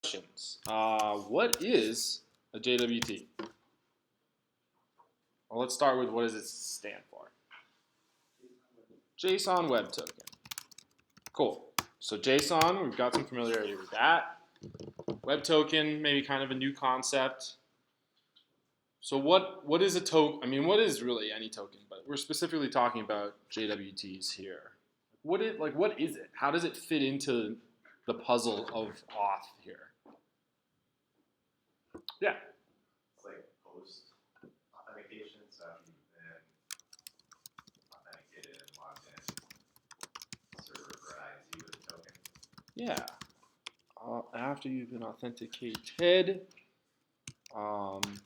questions. What is a JWT? Well, let's start with what does it stand for? JSON Web Token. Cool. So JSON, we've got some familiarity with that. Web token, maybe kind of a new concept. So what is a token? I mean, what is really any token? But we're specifically talking about JWTs here. What is it? How does it fit into the puzzle of auth here? Yeah. It's like post-authentication, so if you've been authenticated and logged in, the server provides you with a token. Yeah. After you've been authenticated,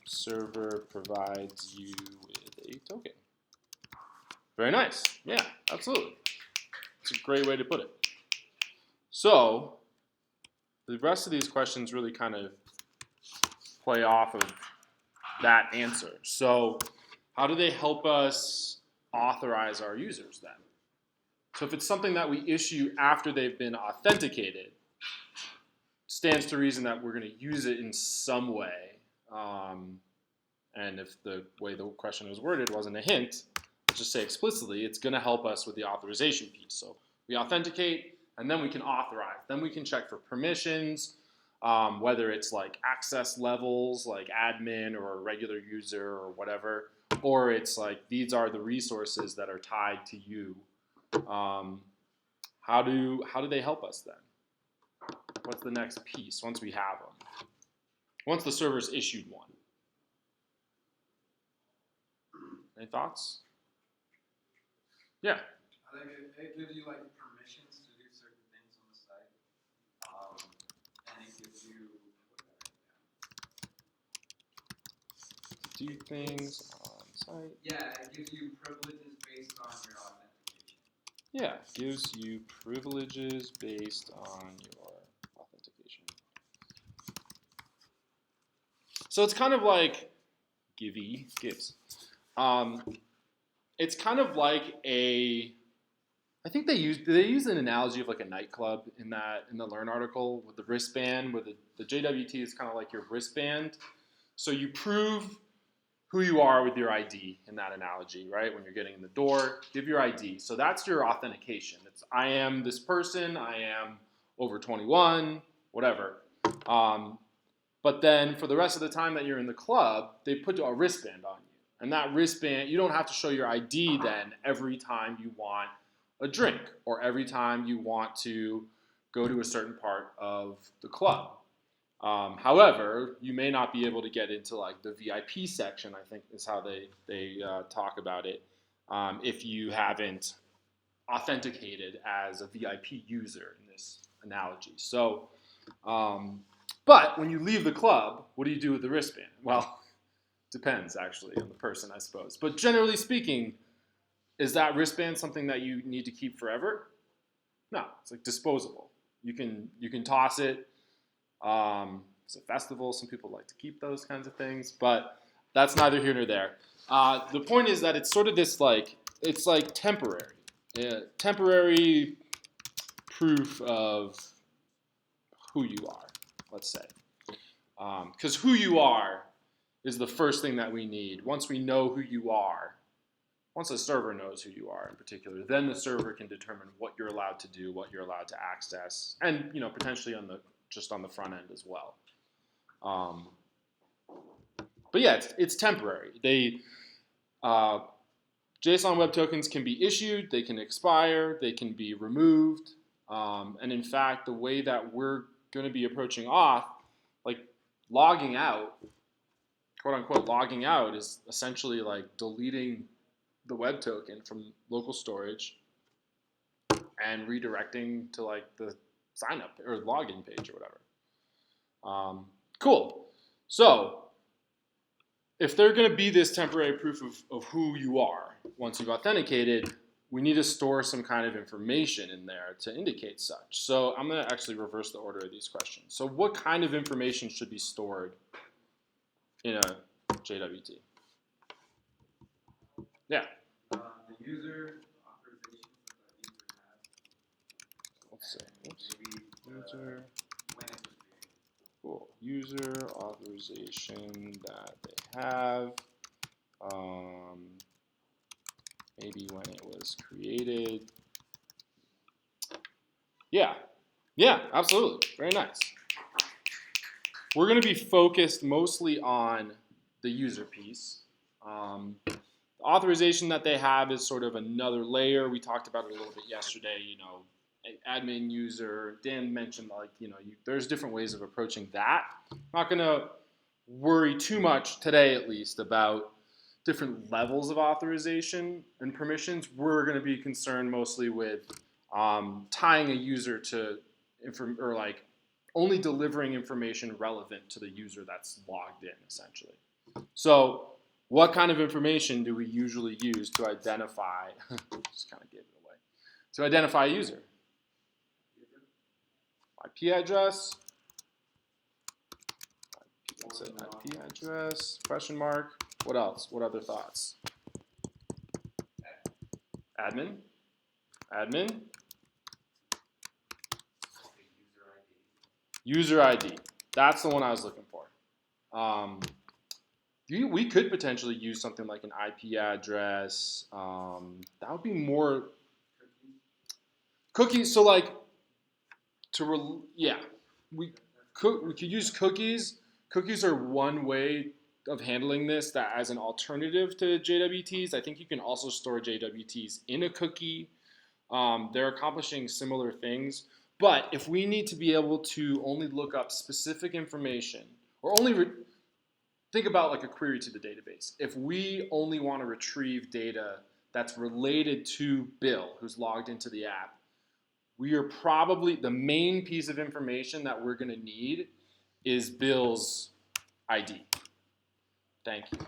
server provides you with a token. Very nice. Yeah, absolutely. It's a great way to put it. So the rest of these questions really kind of play off of that answer. So how do they help us authorize our users then? So if it's something that we issue after they've been authenticated, stands to reason that we're going to use it in some way. And if the way the question was worded wasn't a hint, let's just say explicitly, it's going to help us with the authorization piece. So we authenticate, and then we can authorize. Then we can check for permissions, whether it's like access levels, like admin or a regular user or whatever, or it's like these are the resources that are tied to you. How do they help us then? What's the next piece once we have them? Once the server's issued one. Any thoughts? Yeah. I think it gives you like permissions to do certain things on the site, and it gives you Do things on site. Yeah, it gives you privileges based on your authentication. Yeah, gives you privileges based on your authentication. So it's kind of like gives. It's kind of like I think they use an analogy of like a nightclub in the Learn article with the wristband, where the JWT is kind of like your wristband. So you prove who you are with your ID in that analogy, right? When you're getting in the door, give your ID. So that's your authentication. It's I am this person, I am over 21, whatever. But then for the rest of the time that you're in the club, they put a wristband on you. And that wristband, you don't have to show your ID then every time you want a drink or every time you want to go to a certain part of the club. However, you may not be able to get into like the VIP section, I think is how they talk about it, if you haven't authenticated as a VIP user in this analogy. So, but when you leave the club, what do you do with the wristband? Well, depends actually on the person, I suppose. But generally speaking, is that wristband something that you need to keep forever? No, it's like disposable. You can toss it. It's a festival. Some people like to keep those kinds of things, but that's neither here nor there. The point is that it's sort of this it's like temporary proof of who you are, let's say. Because who you are is the first thing that we need. Once we know who you are, once the server knows who you are in particular, then the server can determine what you're allowed to do, what you're allowed to access, and potentially just on the front end as well. But yeah, it's temporary. JSON Web Tokens can be issued, they can expire, they can be removed, and in fact, the way that we're going to be approaching auth, like logging out, quote unquote logging out, is essentially like deleting the web token from local storage and redirecting to like the sign up or login page or whatever. Cool. So if they're going to be this temporary proof of who you are once you've authenticated, we need to store some kind of information in there to indicate such. So I'm going to actually reverse the order of these questions. So what kind of information should be stored in a JWT? Yeah. The user authorization that the user has. Let's see. Oops. Maybe User. when it was created. Cool. User authorization that they have. Maybe when it was created. Yeah, absolutely. Very nice. We're going to be focused mostly on the user piece. The authorization that they have is sort of another layer. We talked about it a little bit yesterday. Admin, user. Dan mentioned there's different ways of approaching that. I'm not going to worry too much today, at least, about different levels of authorization and permissions. We're going to be concerned mostly with tying a user to only delivering information relevant to the user that's logged in, essentially. So what kind of information do we usually use to identify, just kind of gave it away, to identify a user? IP address, let's say IP address, question mark. What else? What other thoughts? Admin. User ID. That's the one I was looking for. We could potentially use something like an IP address. That would be more cookies. So we could use cookies. Cookies are one way of handling this that as an alternative to JWTs. I think you can also store JWTs in a cookie. They're accomplishing similar things. But if we need to be able to only look up specific information or only think about like a query to the database. If we only want to retrieve data that's related to Bill, who's logged into the app, we are probably, the main piece of information that we're going to need is Bill's ID. Thank you.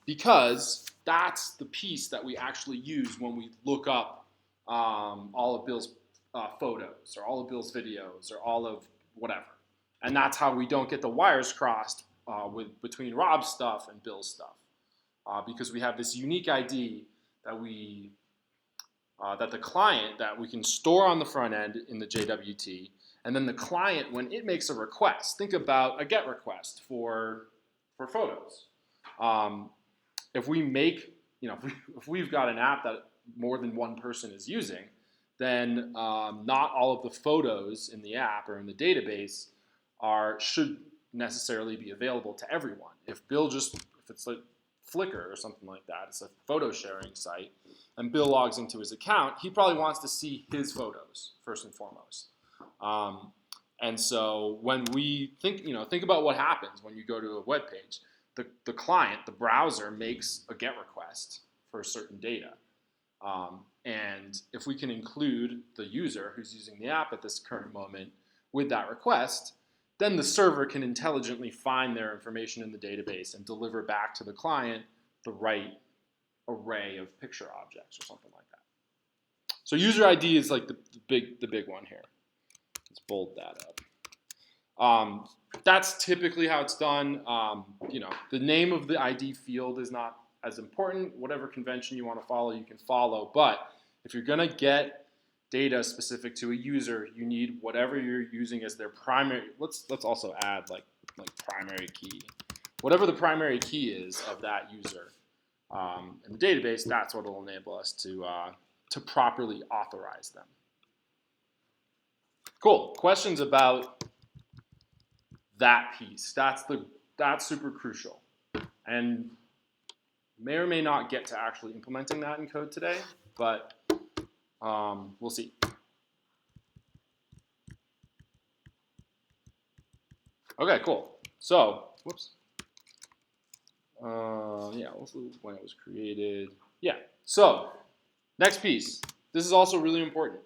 Because that's the piece that we actually use when we look up all of Bill's photos or all of Bill's videos or all of whatever. And that's how we don't get the wires crossed between Rob's stuff and Bill's stuff. Because we have this unique ID that the client that we can store on the front end in the JWT, and then the client, when it makes a request, think about a GET request for photos. If we make, if we've got an app that more than one person is using, then not all of the photos in the app or in the database should necessarily be available to everyone. If it's like Flickr or something like that, it's a photo sharing site, and Bill logs into his account, he probably wants to see his photos first and foremost. And so when we think about what happens when you go to a web page, the client, the browser, makes a GET request for certain data. And if we can include the user who's using the app at this current moment with that request, then the server can intelligently find their information in the database and deliver back to the client the right array of picture objects or something like that. So user ID is like the big one here. Let's bold that up. That's typically how it's done. The name of the ID field is not as important. Whatever convention you want to follow, you can follow. But if you're going to get data specific to a user, you need whatever you're using as their primary. Let's also add like primary key. Whatever the primary key is of that user in the database, that's what will enable us to properly authorize them. Cool. Questions about that piece? That's super crucial, and may or may not get to actually implementing that in code today, but we'll see. Okay, cool. So, whoops. Let's look when it was created. Yeah. So, next piece. This is also really important.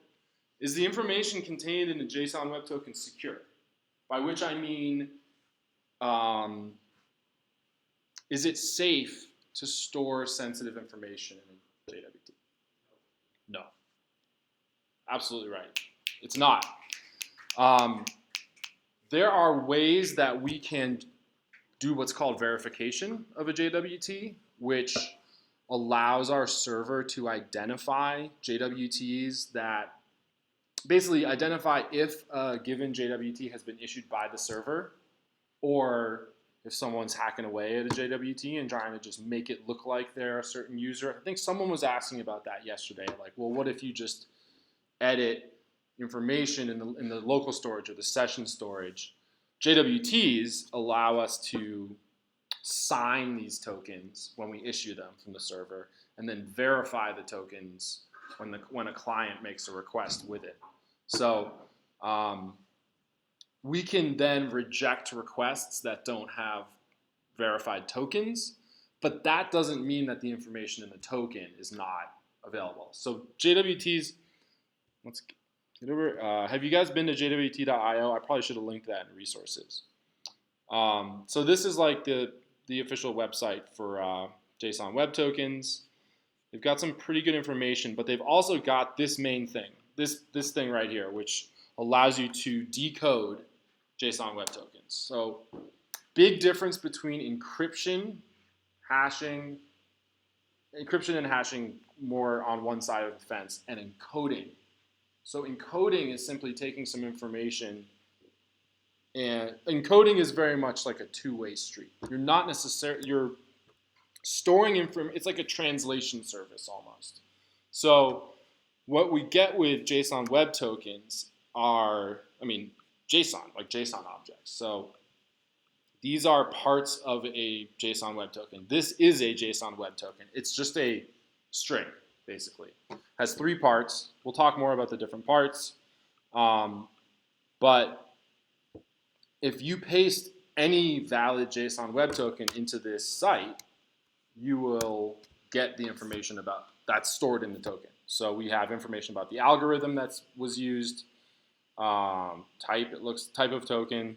Is the information contained in the JSON Web Token secure? By which I mean, is it safe to store sensitive information in a JWT? No. Absolutely right. It's not. There are ways that we can do what's called verification of a JWT, which allows our server to identify JWTs that basically identify if a given JWT has been issued by the server, or if someone's hacking away at a JWT and trying to just make it look like they're a certain user. I think someone was asking about that yesterday. Like, well, what if you just edit information in the local storage or the session storage? JWTs allow us to sign these tokens when we issue them from the server, and then verify the tokens when a client makes a request with it. So we can then reject requests that don't have verified tokens, but that doesn't mean that the information in the token is not available. So JWTs, let's get over. Have you guys been to JWT.io? I probably should have linked that in resources. So this is like the official website for JSON Web Tokens. They've got some pretty good information, but they've also got this main thing, this thing right here, which allows you to decode JSON Web Tokens. So big difference between encryption and hashing more on one side of the fence, and encoding. So encoding is simply taking some information, and encoding is very much like a two-way street. You're storing information. It's like a translation service almost. So what we get with JSON Web Tokens are, JSON, like JSON objects. So these are parts of a JSON Web Token. This is a JSON Web Token. It's just a string, basically. Has 3 parts. We'll talk more about the different parts. But if you paste any valid JSON Web Token into this site, you will get the information about that's stored in the token. So we have information about the algorithm that was used, type of token,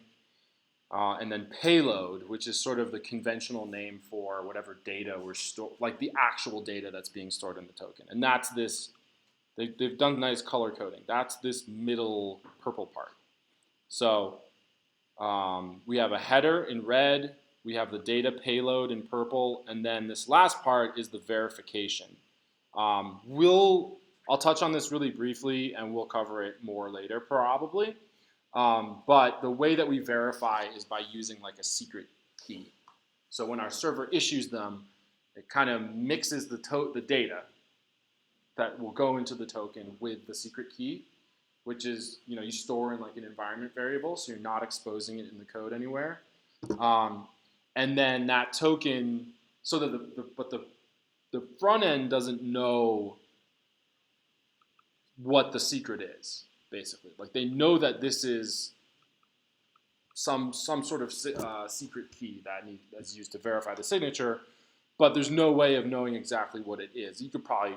and then payload, which is sort of the conventional name for whatever data we're storing, like the actual data that's being stored in the token. And that's this, they've done nice color coding. That's this middle purple part. So we have a header in red, we have the data payload in purple, and then this last part is the verification. I'll touch on this really briefly, and we'll cover it more later probably. But the way that we verify is by using like a secret key. So when our server issues them, it kind of mixes the data that will go into the token with the secret key, which is, you store in like an environment variable, so you're not exposing it in the code anywhere. And then that token, so that the front end doesn't know what the secret is, basically. Like they know that this is some sort of secret key that's used to verify the signature, but there's no way of knowing exactly what it is. You could probably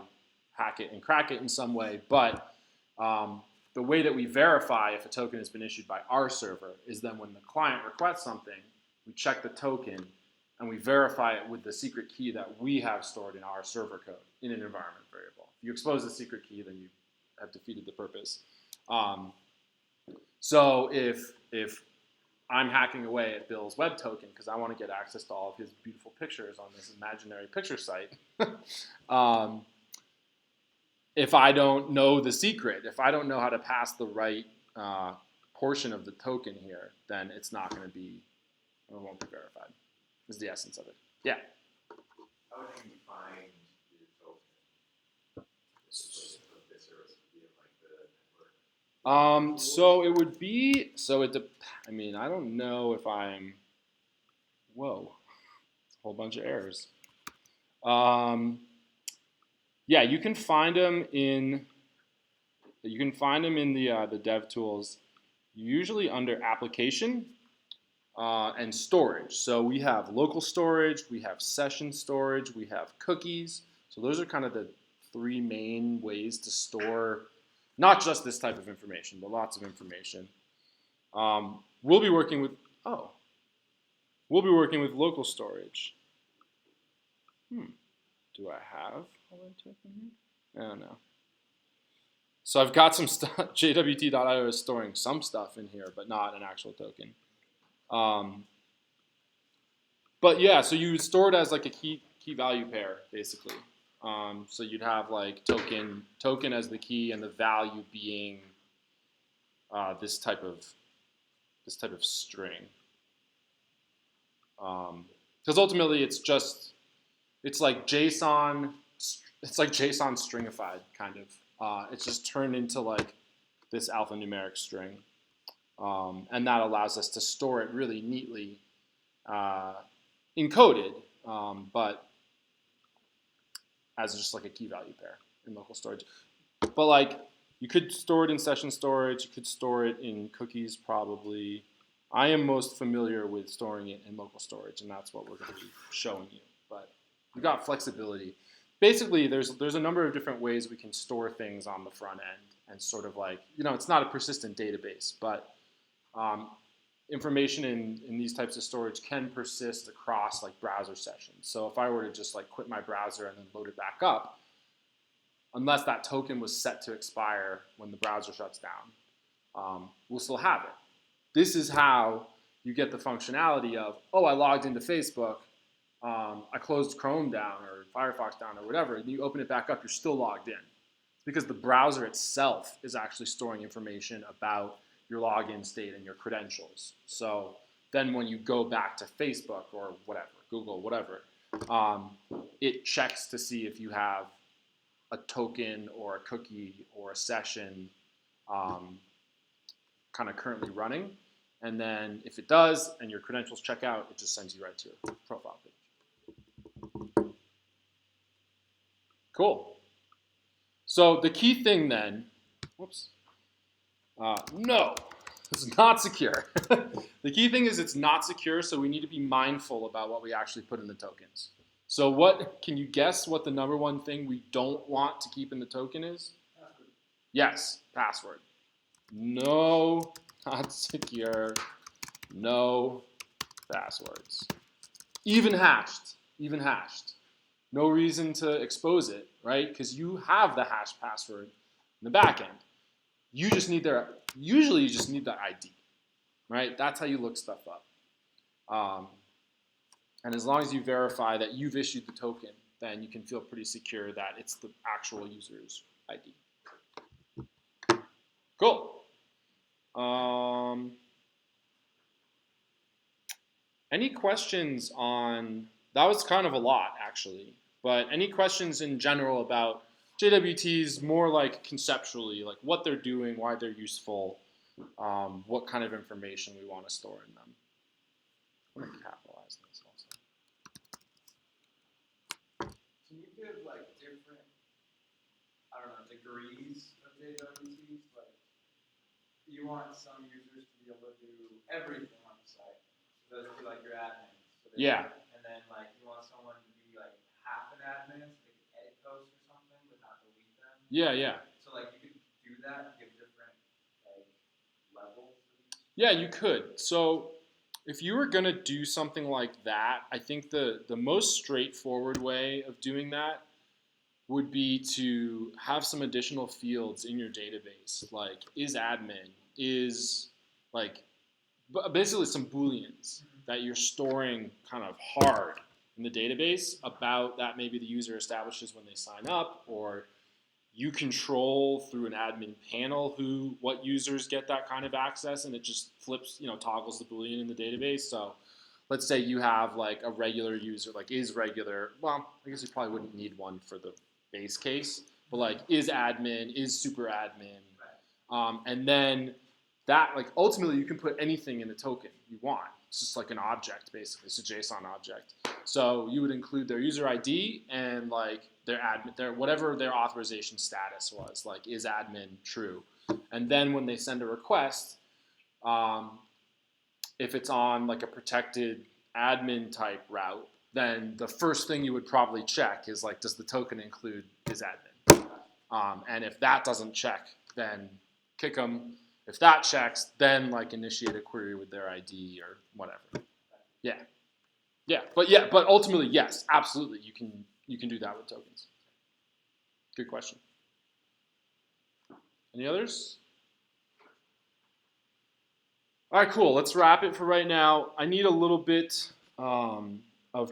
hack it and crack it in some way, but the way that we verify if a token has been issued by our server is then when the client requests something, we check the token and we verify it with the secret key that we have stored in our server code in an environment variable. If you expose the secret key, then you have defeated the purpose. So if I'm hacking away at Bill's web token because I want to get access to all of his beautiful pictures on this imaginary picture site, if I don't know the secret, if I don't know how to pass the right portion of the token here, then it's not going to be, it won't be verified, is the essence of it. Yeah? How would you find your token? Of this service would be in like the network. So it would be, I don't know if I'm, whoa, it's a whole bunch of errors. Yeah, you can find them in the dev tools, usually under application and storage. So we have local storage, we have session storage, we have cookies. So those are kind of the 3 main ways to store not just this type of information, but lots of information. We'll be working with local storage. Do I have all that token here? I don't know. So I've got some stuff. JWT.io is storing some stuff in here, but not an actual token. But yeah, so you would store it as like a key value pair, basically. So you'd have like token as the key and the value being this type of string, because ultimately it's like JSON stringified kind of. It's just turned into like this alphanumeric string, and that allows us to store it really neatly encoded, but as just like a key value pair in local storage. But like you could store it in session storage, you could store it in cookies probably. I am most familiar with storing it in local storage, and that's what we're going to be showing you. But we've got flexibility. Basically, there's a number of different ways we can store things on the front end, and sort of like, it's not a persistent database, but information in these types of storage can persist across like browser sessions. So if I were to just like quit my browser and then load it back up, unless that token was set to expire when the browser shuts down, we'll still have it. This is how you get the functionality of, oh, I logged into Facebook, I closed Chrome down or Firefox down or whatever, and you open it back up, you're still logged in. It's because the browser itself is actually storing information about your login state and your credentials. So then when you go back to Facebook or whatever, Google, whatever, it checks to see if you have a token or a cookie or a session kind of currently running. And then if it does and your credentials check out, it just sends you right to your profile page. Cool. So the key thing then, no, it's not secure. The key thing is it's not secure, so we need to be mindful about what we actually put in the tokens. So can you guess what the number one thing we don't want to keep in the token is? Password. Yes, password. No, not secure. No passwords. Even hashed. No reason to expose it, right? Because you have the hashed password in the back end. Usually you just need the ID, right? That's how you look stuff up. And as long as you verify that you've issued the token, then you can feel pretty secure that it's the actual user's ID. Cool. Any questions on, that was kind of a lot actually, but any questions in general about JWTs, more like conceptually, like what they're doing, why they're useful, what kind of information we want to store in them. I'm going to capitalize this also. Can you give like different, I don't know, degrees of JWTs? Like, you want some users to be able to do everything on the site. So those would be like your admins. So Yeah. And then like you want someone to be like half an admin, so they can edit posts or something, but not delete them. Yeah. So like you could do that and give different like levels. Yeah, you could. So if you were going to do something like that, I think the most straightforward way of doing that would be to have some additional fields in your database, like is admin, is like basically some booleans that you're storing kind of hard in the database about that maybe the user establishes when they sign up, or you control through an admin panel what users get that kind of access, and it just flips, toggles the boolean in the database. So let's say you have like a regular user, like is regular, well, I guess you probably wouldn't need one for the base case, but like is admin, is super admin, and then that, like, ultimately you can put anything in the token you want. It's just like an object, basically. It's a JSON object. So you would include their user ID and like their whatever their authorization status was, like is admin true. And then when they send a request, if it's on like a protected admin type route, then the first thing you would probably check is like, does the token include is admin? And if that doesn't check, then kick them. If that checks, then like initiate a query with their ID or whatever. But ultimately, yes, absolutely, you can do that with tokens. Good question. Any others? All right, cool. Let's wrap it for right now. I need a little bit